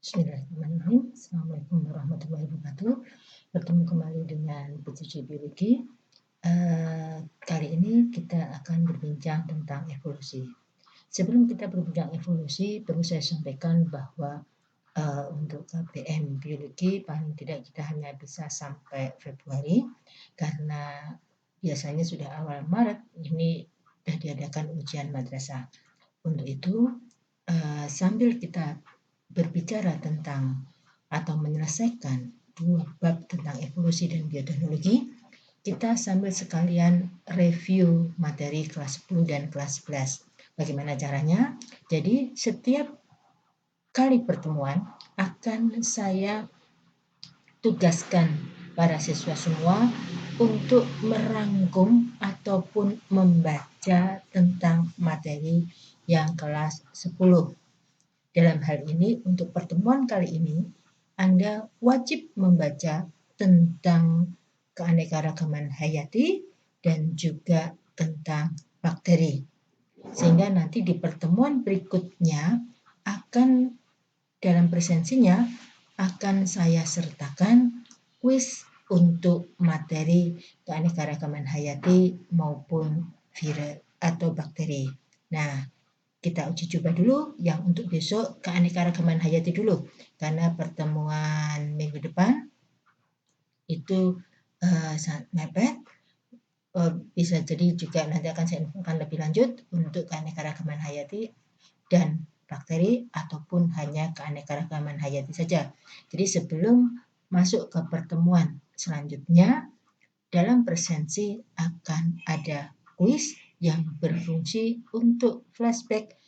Bismillahirrahmanirrahim. Assalamualaikum warahmatullahi wabarakatuh. Bertemu kembali dengan PJJ Biologi. Kali ini kita akan berbincang tentang evolusi. Sebelum kita berbincang evolusi, perlu saya sampaikan bahwa untuk KBM Biologi paling tidak kita hanya bisa sampai Februari karena biasanya sudah awal Maret ini sudah diadakan ujian madrasah. Untuk itu, sambil kita berbicara tentang atau menyelesaikan 2 bab tentang evolusi dan bioteknologi, kita sambil sekalian review materi kelas 10 dan kelas 11. Bagaimana caranya? Jadi setiap kali pertemuan akan saya tugaskan para siswa semua untuk merangkum ataupun membaca tentang materi yang kelas 10. Dalam hal ini, untuk pertemuan kali ini, Anda wajib membaca tentang keanekaragaman hayati dan juga tentang bakteri. Sehingga nanti di pertemuan berikutnya akan dalam presensinya akan saya sertakan kuis untuk materi keanekaragaman hayati maupun virus atau bakteri. Nah, kita uji coba dulu yang untuk besok keanekaragaman hayati dulu karena pertemuan minggu depan itu sangat mepet. Bisa jadi juga nanti akan saya infokan lebih lanjut untuk keanekaragaman hayati dan bakteri ataupun hanya keanekaragaman hayati saja. Jadi sebelum masuk ke pertemuan selanjutnya, dalam presensi akan ada kuis yang berfungsi untuk flashback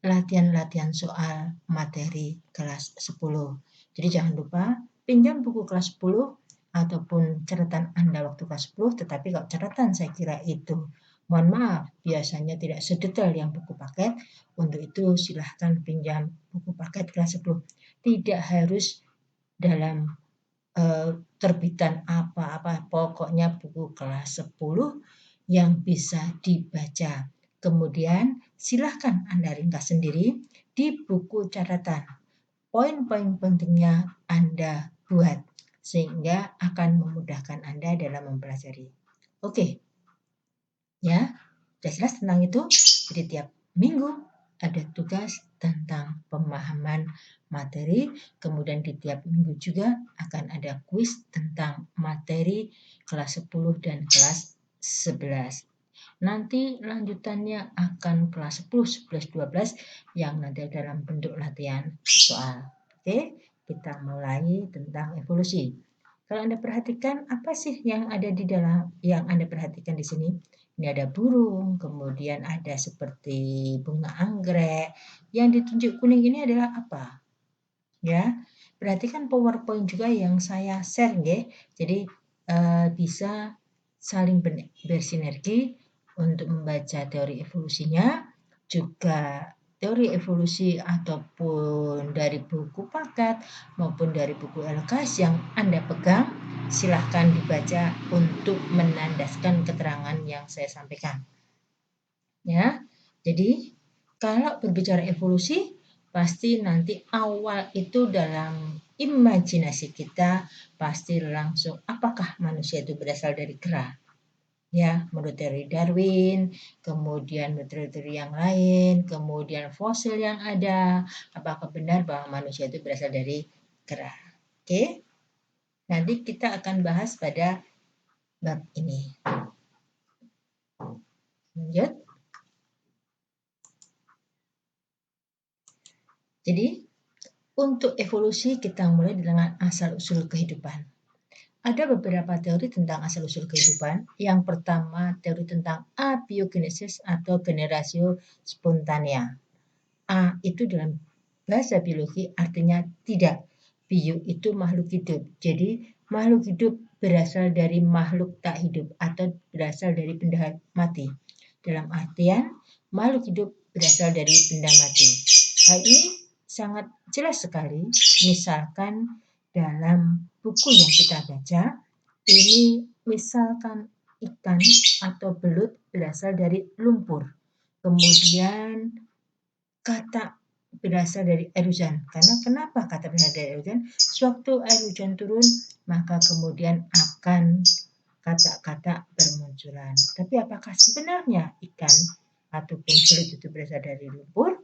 latihan-latihan soal materi kelas 10. Jadi jangan lupa pinjam buku kelas 10 ataupun catatan Anda waktu kelas 10, tetapi kalau catatan saya kira itu, mohon maaf, biasanya tidak sedetail yang buku paket. Untuk itu silahkan pinjam buku paket kelas 10. Tidak harus dalam terbitan apa-apa, pokoknya buku kelas 10 yang bisa dibaca. Kemudian silahkan Anda ringkas sendiri di buku catatan. Poin-poin pentingnya Anda buat sehingga akan memudahkan Anda dalam mempelajari. Oke, ya, sudah jelas tentang itu. Jadi tiap minggu ada tugas tentang pemahaman materi, kemudian di tiap minggu juga akan ada kuis tentang materi kelas 10 dan kelas 11. Nanti lanjutannya akan kelas 10, 11, 12 yang nanti dalam bentuk latihan soal. Oke, kita mulai tentang evolusi. Kalau Anda perhatikan apa sih yang ada di dalam yang Anda perhatikan di sini? Ini ada burung, kemudian ada seperti bunga anggrek. Yang ditunjuk kuning ini adalah apa? Ya, perhatikan PowerPoint juga yang saya share ya. Jadi bisa saling bersinergi untuk membaca teori evolusinya, juga teori evolusi ataupun dari buku paket maupun dari buku LKS yang Anda pegang, silahkan dibaca untuk menandaskan keterangan yang saya sampaikan. Ya, jadi kalau berbicara evolusi, pasti nanti awal itu dalam imajinasi kita pasti langsung apakah manusia itu berasal dari kera? Ya, menurut teori Darwin, kemudian menurut teori yang lain, kemudian fosil yang ada, apakah benar bahwa manusia itu berasal dari kera? Oke, nanti kita akan bahas pada bab ini. Lanjut. Jadi, untuk evolusi kita mulai dengan asal-usul kehidupan. Ada beberapa teori tentang asal-usul kehidupan. Yang pertama, teori tentang abiogenesis atau generasio spontanea. A itu dalam bahasa biologi artinya tidak. Bio itu makhluk hidup. Jadi, makhluk hidup berasal dari makhluk tak hidup atau berasal dari benda mati. Dalam artian, makhluk hidup berasal dari benda mati. Hal ini sangat jelas sekali, misalkan dalam buku yang kita baca, ini misalkan ikan atau belut berasal dari lumpur. Kemudian kata berasal dari air hujan. Karena kenapa kata berasal dari air hujan? Sewaktu air hujan turun, maka kemudian akan kata-kata bermunculan. Tapi apakah sebenarnya ikan ataupun kulit itu berasal dari lumpur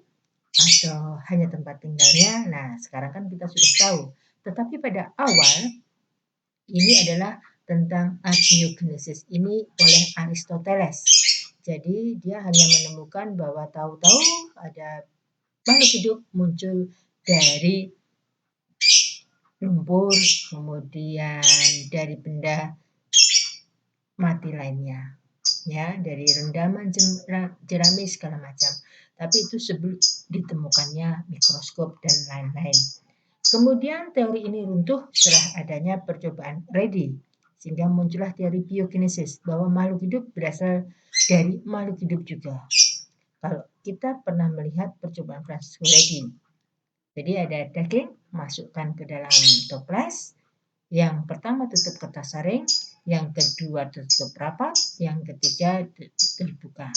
atau hanya tempat tinggalnya? Nah, sekarang kan kita sudah tahu. Tetapi pada awal ini adalah tentang abiogenesis ini oleh Aristoteles. Jadi dia hanya menemukan bahwa tahu-tahu ada makhluk hidup muncul dari lumpur, kemudian dari benda mati lainnya, ya, dari rendaman jerami segala macam. Tapi itu sebelum ditemukannya mikroskop dan lain-lain. Kemudian teori ini runtuh setelah adanya percobaan Redi, sehingga muncullah teori biogenesis bahwa makhluk hidup berasal dari makhluk hidup juga. Kalau kita pernah melihat percobaan Francisco Redi, jadi ada daging, masukkan ke dalam toples, yang pertama tutup kertas saring, yang kedua tutup rapat, yang ketiga terbuka.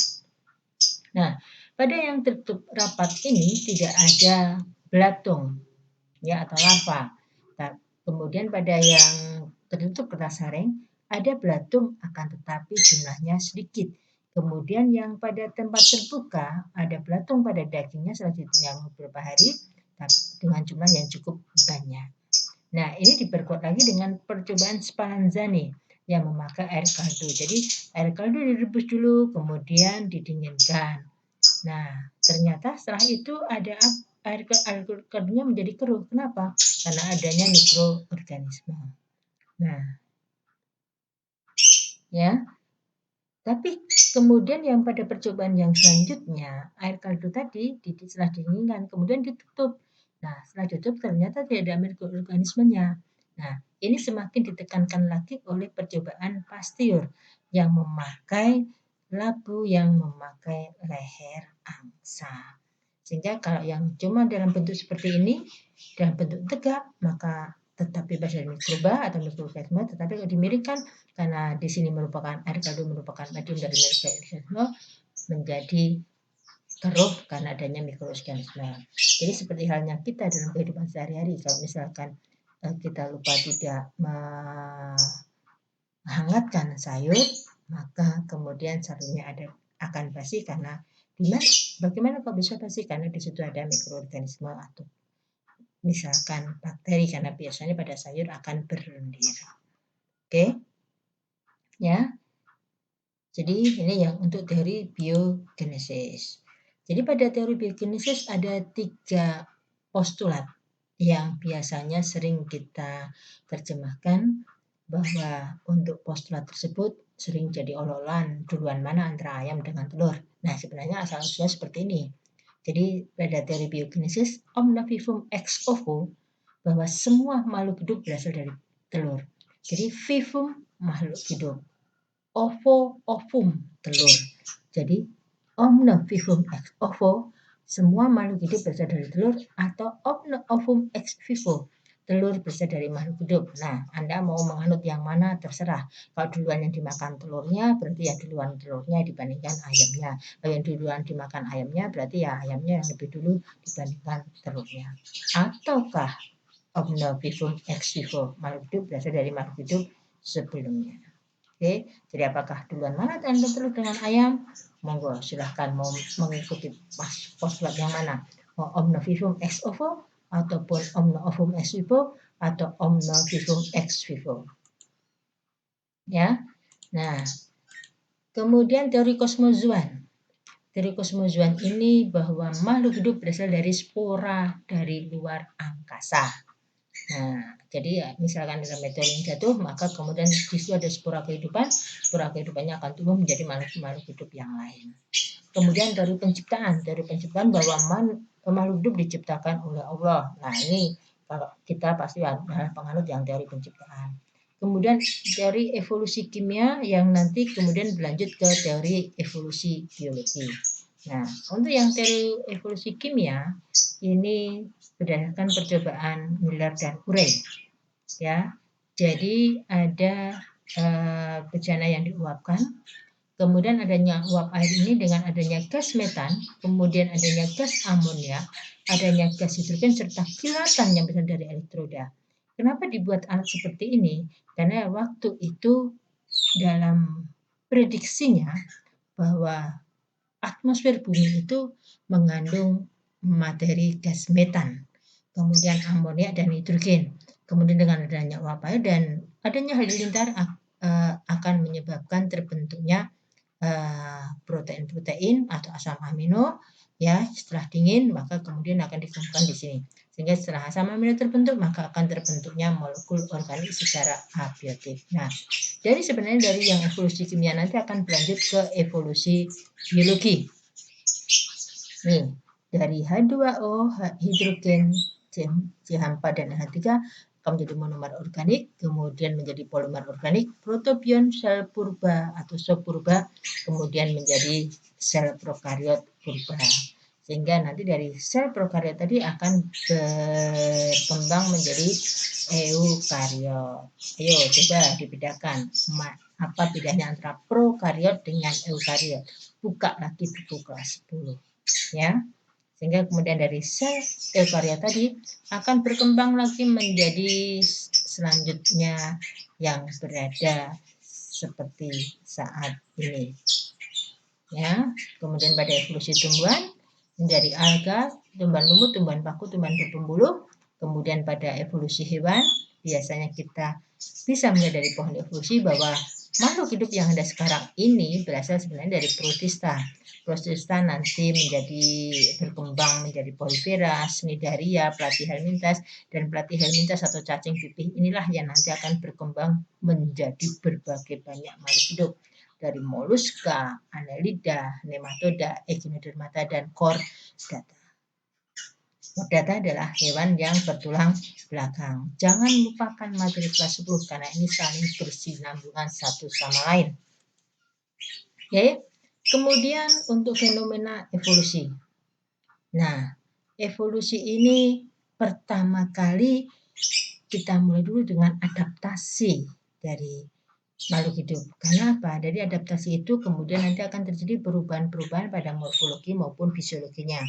Nah, pada yang tertutup rapat ini tidak ada belatung, ya, atau larva. Nah, kemudian pada yang tertutup kertas saring ada belatung, akan tetapi jumlahnya sedikit. Kemudian yang pada tempat terbuka ada belatung pada dagingnya selanjutnya beberapa hari dengan jumlah yang cukup banyak. Nah, ini diperkuat lagi dengan percobaan Spallanzani yang memakai air kaldu. Jadi air kaldu direbus dulu, kemudian didinginkan. Nah, ternyata setelah itu ada air kaldunya menjadi keruh. Kenapa? Karena adanya mikroorganisme. Nah, ya. Tapi kemudian yang pada percobaan yang selanjutnya, air kaldu tadi setelah dinginkan, kemudian ditutup. Nah, setelah ditutup ternyata tidak ada mikroorganismenya. Nah, ini semakin ditekankan lagi oleh percobaan Pasteur yang memakai labu yang memakai leher angsa. Sehingga kalau yang cuma dalam bentuk seperti ini, dalam bentuk tegak, maka tetap bebas dari mikroba atau mikroorganisme, tetapi kalau dimiringkan karena di sini merupakan air kaldu merupakan medium dari mikroorganisme menjadi keruh karena adanya mikroorganisme. Jadi seperti halnya kita dalam kehidupan sehari-hari, kalau misalkan kita lupa tidak menghangatkan sayur, maka kemudian sayurnya akan basi karena bagaimana kok bisa basi? Karena di situ ada mikroorganisme atau misalkan bakteri, karena biasanya pada sayur akan berlendir. Oke, ya. Jadi ini yang untuk teori biogenesis. Jadi pada teori biogenesis ada 3 postulat yang biasanya sering kita terjemahkan, bahwa untuk postulat tersebut sering jadi olok-olokan duluan mana antara ayam dengan telur. Nah, sebenarnya asal-usulnya seperti ini. Jadi pada teori biogenesis omne vivum ex ovo, bahwa semua makhluk hidup berasal dari telur. Jadi vivum makhluk hidup, ovo ovum telur. Jadi omne vivum ex ovo, semua makhluk hidup berasal dari telur, atau omne ovum ex vivo, telur berasal dari makhluk hidup. Nah, Anda mau menganut yang mana terserah. Kalau duluan yang dimakan telurnya, berarti ya duluan telurnya dibandingkan ayamnya. Kalau yang duluan dimakan ayamnya, berarti ya ayamnya yang lebih dulu dibandingkan telurnya. Ataukah omne vivum ex vivo, makhluk hidup berasal dari makhluk hidup sebelumnya. Oke, jadi apakah duluan mana Anda telur dengan ayam? Monggo silahkan mau mengikuti postulat yang mana. Mau omne vivum ex ovo ataupun omne ovum ex vivo atau omne vivum ex vivo. Ya. Nah, kemudian teori kosmozoan. Teori kosmozoan ini bahwa makhluk hidup berasal dari spora dari luar angkasa. Nah, jadi ya, misalkan ada meteorit yang jatuh, maka kemudian di situ ada spora kehidupannya akan tumbuh menjadi makhluk hidup yang lain. Kemudian dari penciptaan bahwa makhluk hidup diciptakan oleh Allah. Nah, ini kalau kita pasti adalah penganut yang dari penciptaan. Kemudian dari evolusi kimia yang nanti kemudian berlanjut ke teori evolusi biologi. Nah, untuk yang teori evolusi kimia ini berdasarkan percobaan Miller dan Urey, ya. Jadi ada bejana yang diuapkan, Kemudian adanya uap air ini dengan adanya gas metan, kemudian adanya gas amonia, adanya gas hidrogen serta kilatan yang berasal dari elektroda. Kenapa dibuat alat seperti ini? Karena waktu itu dalam prediksinya bahwa atmosfer bumi itu mengandung materi gas metan, kemudian amonia dan hidrogen. Kemudian dengan adanya uap air dan adanya halilintar akan menyebabkan terbentuknya protein-protein atau asam amino ya setelah dingin maka kemudian akan dikumpulkan di sini sehingga setelah asam amino terbentuk maka akan terbentuknya molekul organik secara abiotik. Nah, jadi sebenarnya dari yang evolusi kimia nanti akan berlanjut ke evolusi biologi. Nih, dari H2O, hidrogen, CH4 dan NH3 akan menjadi monomer organik, kemudian menjadi polimer organik, protobion, sel purba atau subpurba, kemudian menjadi sel prokariot purba. Sehingga nanti dari sel prokariot tadi akan berkembang menjadi eukariot. Ayo coba dibedakan apa bedanya antara prokariot dengan eukariot. Buka lagi buku kelas 10 ya. Sehingga kemudian dari sel eukariot tadi akan berkembang lagi menjadi selanjutnya yang berada seperti saat ini. Ya, kemudian pada evolusi tumbuhan menjadi alga, tumbuhan lumut, tumbuhan paku, tumbuhan berpembuluh. Kemudian pada evolusi hewan, biasanya kita bisa melihat dari pohon evolusi bahwa makhluk hidup yang ada sekarang ini berasal sebenarnya dari protista. Protista nanti menjadi berkembang menjadi polifera, cnidaria, platyhelminthes, dan platyhelminthes atau cacing pipih inilah yang nanti akan berkembang menjadi berbagai banyak makhluk hidup dari moluska, annelida, nematoda, echinodermata, dan chordata. Chordata adalah hewan yang bertulang belakang. Jangan lupakan materi kelas 10 karena ini saling bersinambungan satu sama lain. Oke. Kemudian untuk fenomena evolusi. Nah, evolusi ini pertama kali kita mulai dulu dengan adaptasi dari makhluk hidup. Karena apa? Dari adaptasi itu kemudian nanti akan terjadi perubahan-perubahan pada morfologi maupun fisiologinya.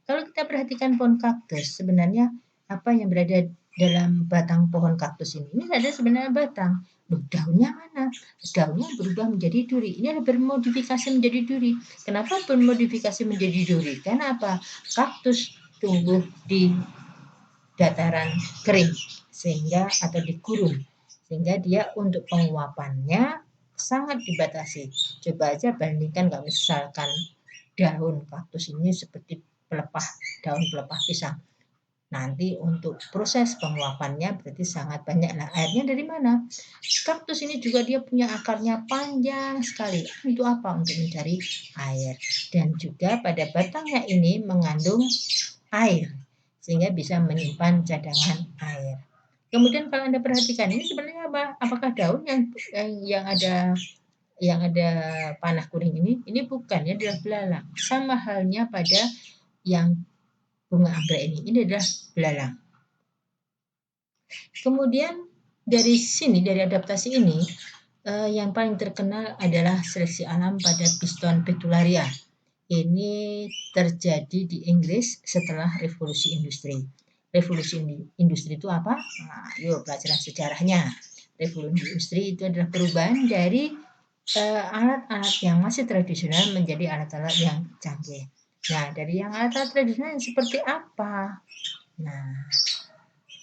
Kalau kita perhatikan pohon kaktus, sebenarnya apa yang berada dalam batang pohon kaktus ini ada sebenarnya batang. Loh, daunnya mana? Daunnya berubah menjadi duri. Ini ada bermodifikasi menjadi duri. Kenapa bermodifikasi menjadi duri? Karena apa? Kaktus tumbuh di dataran kering sehingga atau di gurun sehingga dia untuk penguapannya sangat dibatasi. Coba aja bandingkan kalau misalkan daun kaktus ini seperti daun pelepah pisang. Nanti untuk proses penguapannya berarti sangat banyak. Nah, airnya dari mana? Kaktus ini juga dia punya akarnya panjang sekali. Untuk apa? Untuk mencari air. Dan juga pada batangnya ini mengandung air sehingga bisa menyimpan cadangan air. Kemudian kalau Anda perhatikan ini sebenarnya apa? Apakah daun yang ada panah kuning ini bukan, ya adalah belalang. Sama halnya pada yang bunga anggrek ini adalah belalang. Kemudian dari sini, dari adaptasi ini, yang paling terkenal adalah seleksi alam pada piston Betularia. Ini terjadi di Inggris setelah revolusi industri. Revolusi industri itu apa? Nah, yuk pelajaran sejarahnya. Revolusi industri itu adalah perubahan dari alat-alat yang masih tradisional menjadi alat-alat yang canggih. Nah, dari yang alat-alat tradisional yang seperti apa? Nah,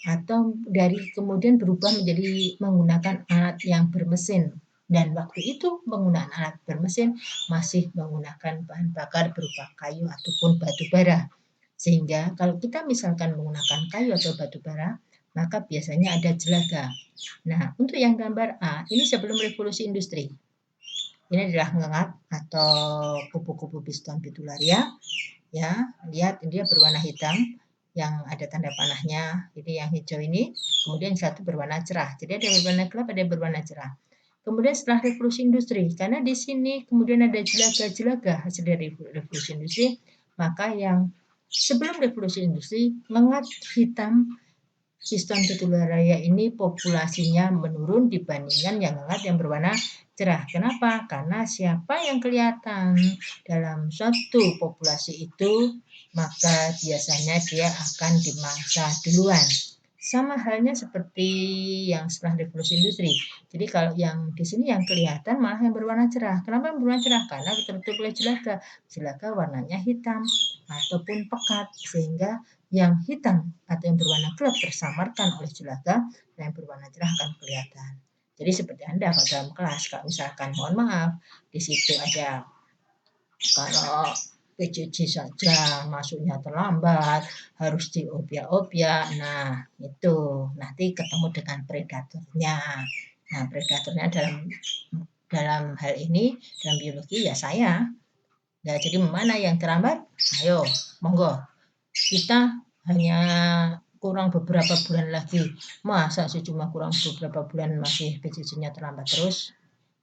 atau dari kemudian berubah menjadi menggunakan alat yang bermesin. Dan waktu itu penggunaan alat bermesin masih menggunakan bahan bakar berupa kayu ataupun batu bara. Sehingga kalau kita misalkan menggunakan kayu atau batu bara, maka biasanya ada jelaga. Nah, untuk yang gambar A, ini sebelum revolusi industri. Ini adalah ngengat atau kupu-kupu piston Betularia. Ya, lihat dia berwarna hitam yang ada tanda panahnya, ini yang hijau ini, kemudian satu berwarna cerah. Jadi ada berwarna gelap, ada berwarna cerah. Kemudian setelah revolusi industri, karena di sini kemudian ada jelaga-jelaga hasil dari revolusi industri, maka yang sebelum revolusi industri, ngengat hitam piston Betularia ini populasinya menurun dibandingkan yang ngengat yang berwarna cerah. Kenapa? Karena siapa yang kelihatan dalam suatu populasi itu, maka biasanya dia akan dimangsa duluan. Sama halnya seperti yang setelah revolusi industri. Jadi kalau yang di sini yang kelihatan malah yang berwarna cerah. Kenapa yang berwarna cerah? Karena tertutup oleh jelaga. Jelaga warnanya hitam ataupun pekat, sehingga yang hitam atau yang berwarna gelap tersamarkan oleh jelaga, dan yang berwarna cerah akan kelihatan. Jadi seperti Anda kalau dalam kelas, kalau misalkan mohon maaf, di situ ada kalau PJJ saja masuknya terlambat, harus diobyak-obyak. Nah, itu nanti ketemu dengan predatornya. Nah, predatornya dalam dalam hal ini dalam biologi ya saya. Nah, jadi mana yang terlambat? Ayo, monggo. Kita hanya kurang beberapa bulan lagi. Masa sih cuma kurang beberapa bulan masih PJJ-nya terlambat terus?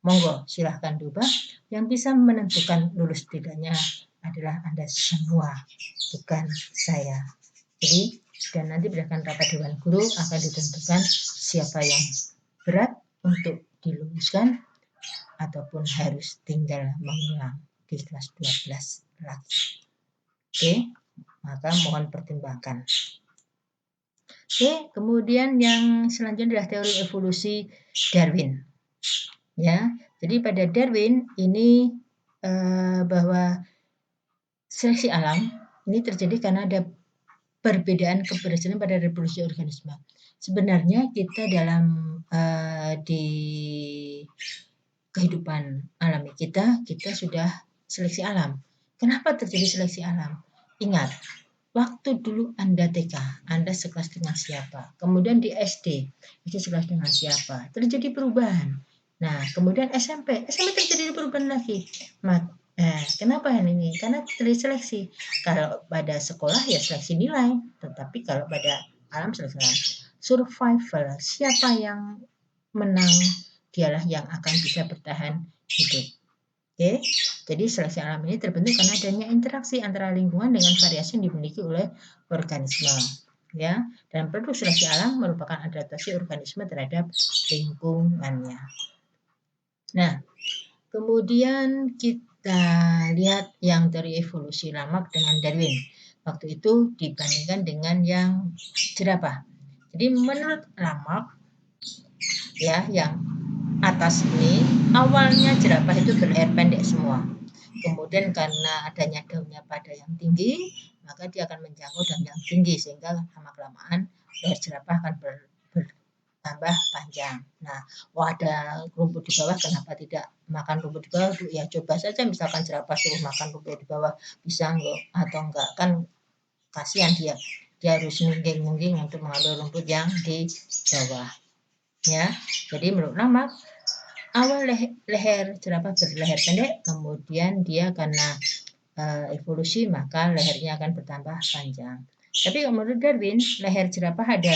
Monggo, silahkan diubah. Yang bisa menentukan lulus tidaknya adalah Anda semua, bukan saya. Jadi, dan nanti berdasarkan rapat Dewan Guru akan ditentukan siapa yang berat untuk diluluskan ataupun harus tinggal mengulang di kelas 12 lagi. Oke, maka mohon pertimbangkan. Oke, kemudian yang selanjutnya adalah teori evolusi Darwin. Ya, jadi pada Darwin ini bahwa seleksi alam ini terjadi karena ada perbedaan keberhasilan pada reproduksi organisme. Sebenarnya kita dalam di kehidupan alami kita sudah seleksi alam. Kenapa terjadi seleksi alam? Ingat, waktu dulu Anda TK, Anda sekelas dengan siapa? Kemudian di SD, itu sekelas dengan siapa? Terjadi perubahan. Nah, kemudian SMP terjadi perubahan lagi. Kenapa ini? Karena terjadi seleksi. Kalau pada sekolah ya seleksi nilai, tetapi kalau pada alam seleksi alam. Survival, siapa yang menang, dialah yang akan bisa bertahan hidup. Oke, jadi seleksi alam ini terbentuk karena adanya interaksi antara lingkungan dengan variasi yang dimiliki oleh organisme. Ya, dan produk seleksi alam merupakan adaptasi organisme terhadap lingkungannya. Nah, kemudian kita lihat yang dari evolusi Lamarck dengan Darwin. Waktu itu dibandingkan dengan yang jerapah. Jadi menurut Lamarck, ya, yang atas ini awalnya jerapah itu berleher pendek semua. Kemudian karena adanya daunnya pada yang tinggi, maka dia akan menjangkau daun yang tinggi sehingga lama-kelamaan leher jerapah akan bertambah panjang. Nah, ada rumput di bawah, kenapa tidak makan rumput di bawah? Ya coba saja misalkan jerapah suruh makan rumput di bawah, bisa enggak atau enggak, kan kasihan dia harus nungging-nungging untuk mengambil rumput yang di bawah. Ya, jadi menurut Lamarck, awal leher jerapah berleher pendek, kemudian dia karena evolusi maka lehernya akan bertambah panjang. Tapi menurut Darwin, leher jerapah ada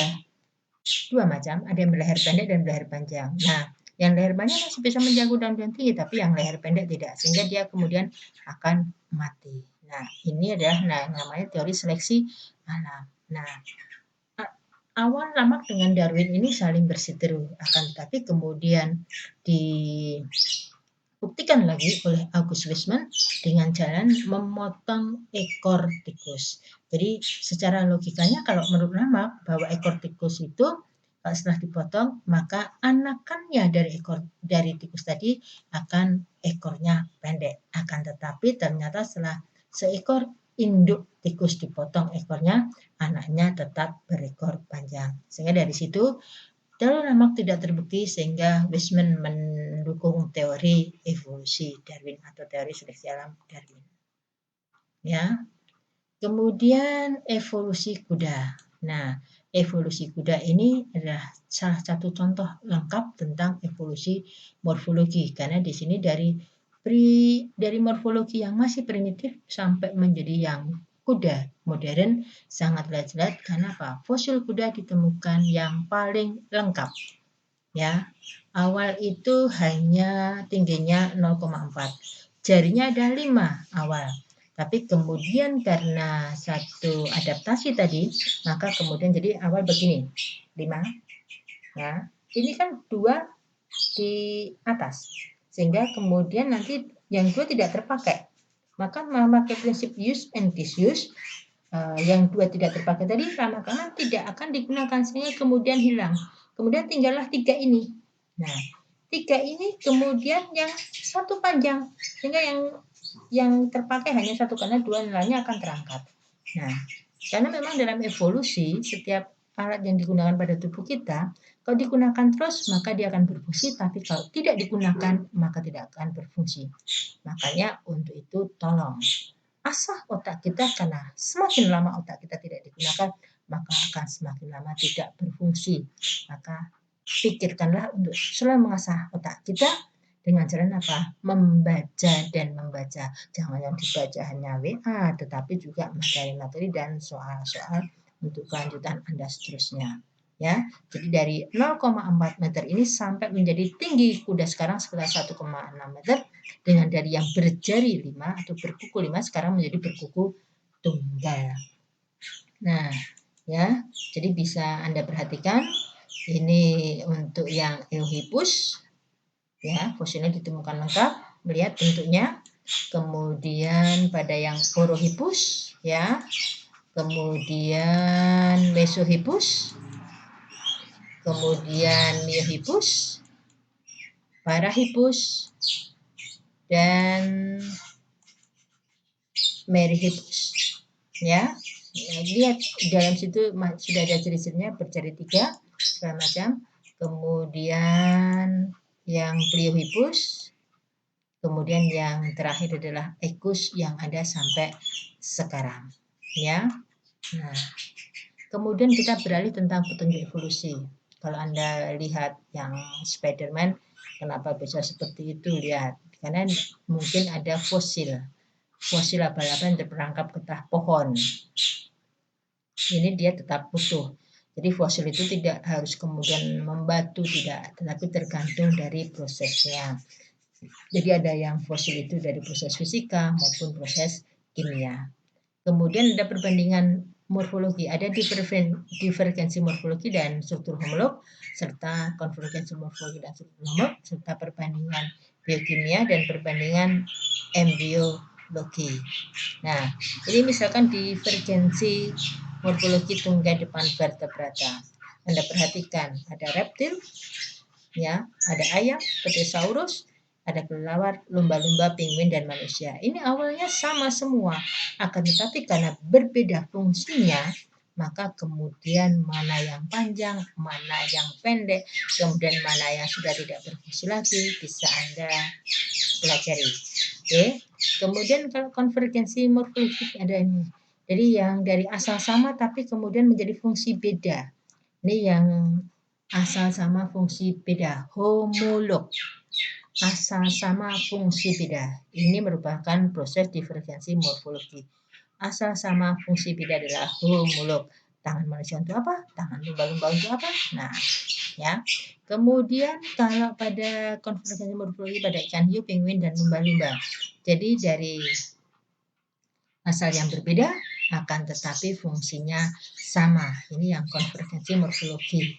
dua macam, ada yang berleher pendek dan berleher panjang. Nah, yang leher panjang masih bisa menjangkau daun yang tinggi, tapi yang leher pendek tidak, sehingga dia kemudian akan mati. Nah, ini adalah namanya teori seleksi alam. Nah, awal Lamarck dengan Darwin ini saling berseteru, akan tetapi kemudian dibuktikan lagi oleh August Weismann dengan jalan memotong ekor tikus. Jadi secara logikanya kalau menurut Lamarck bahwa ekor tikus itu setelah dipotong maka anakannya dari tikus tadi akan ekornya pendek. Akan tetapi ternyata setelah seekor induk tikus dipotong ekornya, anaknya tetap berekor panjang. Sehingga dari situ teori Lamarck tidak terbukti sehingga Weismann mendukung teori evolusi Darwin atau teori seleksi alam Darwin. Ya. Kemudian evolusi kuda. Nah, evolusi kuda ini adalah salah satu contoh lengkap tentang evolusi morfologi karena di sini dari morfologi yang masih primitif sampai menjadi yang kuda modern sangatlah jelas. Karena apa? Fosil kuda ditemukan yang paling lengkap. Ya, awal itu hanya tingginya 0,4. Jarinya ada 5 awal. Tapi kemudian karena satu adaptasi tadi, maka kemudian jadi awal begini, 5. Ya, ini kan 2 di atas. sehingga kemudian nanti yang 2 tidak terpakai. Maka memakai prinsip use and disuse, yang 2 tidak terpakai tadi lama-kelamaan tidak akan digunakan sehingga kemudian hilang. Kemudian tinggallah 3 ini. Nah, 3 ini kemudian yang 1 panjang sehingga yang terpakai hanya 1 karena 2 nilainya akan terangkat. Nah, karena memang dalam evolusi setiap alat yang digunakan pada tubuh kita, kalau digunakan terus maka dia akan berfungsi, tapi kalau tidak digunakan maka tidak akan berfungsi. Makanya untuk itu tolong asah otak kita, karena semakin lama otak kita tidak digunakan maka akan semakin lama tidak berfungsi. Maka pikirkanlah untuk selalu mengasah otak kita dengan cara apa? Membaca dan membaca. Jangan yang dibaca hanya WA, tetapi juga materi-materi dan soal-soal untuk kelanjutan Anda seterusnya. Ya, jadi dari 0,4 meter ini sampai menjadi tinggi kuda sekarang sekitar 1,6 meter dengan dari yang berjari 5 atau berkuku 5 sekarang menjadi berkuku tunggal. Nah, ya, jadi bisa Anda perhatikan ini untuk yang Eohippus, ya, fosilnya ditemukan lengkap, melihat bentuknya. Kemudian pada yang Orohippus, ya, kemudian Mesohippus, kemudian Miohippus, Parahippus, dan Meryhippus, ya. Lihat dalam situ sudah ada ciri-cirinya, berjari 3 segala macam. Kemudian yang Pliohippus, kemudian yang terakhir adalah Equus yang ada sampai sekarang, ya. Nah, kemudian kita beralih tentang petunjuk evolusi. Kalau Anda lihat yang Spiderman, kenapa bisa seperti itu? Lihat, karena mungkin ada fosil abal-abal yang terperangkap getah pohon. Ini dia tetap utuh. Jadi fosil itu tidak harus kemudian membatu, tidak, tetapi tergantung dari prosesnya. Jadi ada yang fosil itu dari proses fisika maupun proses kimia. Kemudian ada perbandingan morfologi, ada divergensi morfologi dan struktur homolog, serta konvergensi morfologi dan struktur homolog, serta perbandingan biokimia dan perbandingan embriologi. Nah, ini misalkan divergensi morfologi tunggai depan vertebrata. Anda perhatikan, ada reptil, ya, ada ayam, Pterosaurus, ada kelelawar, lumba-lumba, penguin, dan manusia. Ini awalnya sama semua, akan tetapi karena berbeda fungsinya, maka kemudian mana yang panjang, mana yang pendek, kemudian mana yang sudah tidak berfungsi lagi, bisa Anda pelajari. Oke. Kemudian kalau konvergensi morfologik ada ini. Jadi yang dari asal sama tapi kemudian menjadi fungsi beda. Ini yang asal sama fungsi beda, homolog. Asal sama fungsi beda. Ini merupakan proses divergensi morfologi. Asal sama fungsi beda adalah homolog. Tangan manusia untuk apa? Tangan lumba-lumba untuk apa? Nah, ya. Kemudian kalau pada konvergensi morfologi pada ikan hiu, penguin, dan lumba-lumba. Jadi dari asal yang berbeda akan tetapi fungsinya sama. Ini yang konvergensi morfologi.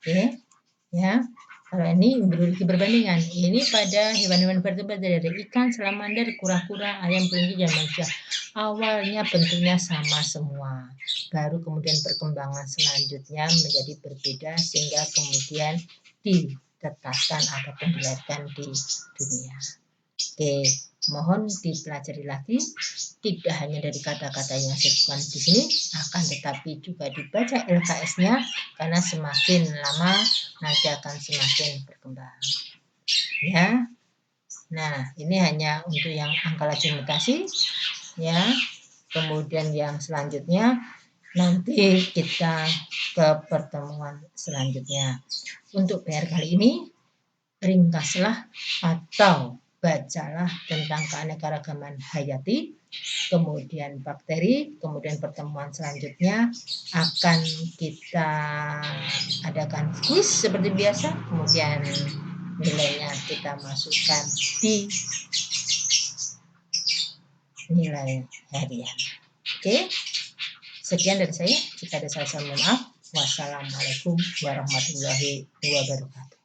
Oke, ya. Kalau ini memiliki perbandingan. Ini pada hewan-hewan vertebrata dari ikan, salamander, kura-kura, ayam, kelinci, dan manusia. Awalnya bentuknya sama semua. Baru kemudian perkembangan selanjutnya menjadi berbeda sehingga kemudian ditetapkan ataupun dilahirkan di dunia. Oke, mohon dipelajari lagi, tidak hanya dari kata-kata yang saya sebutkan di sini, akan tetapi juga dibaca LKS-nya, karena semakin lama nanti akan semakin berkembang. Ya, nah ini hanya untuk yang angka laju mutasi, ya. Kemudian yang selanjutnya nanti kita ke pertemuan selanjutnya. Untuk PR kali ini, ringkaslah atau bacalah tentang keanekaragaman hayati, kemudian bakteri, kemudian pertemuan selanjutnya akan kita adakan kuis seperti biasa, kemudian nilainya kita masukkan di nilai harian. Oke, sekian dari saya. Jika ada salah-salah, mohon maaf. Wassalamualaikum warahmatullahi wabarakatuh.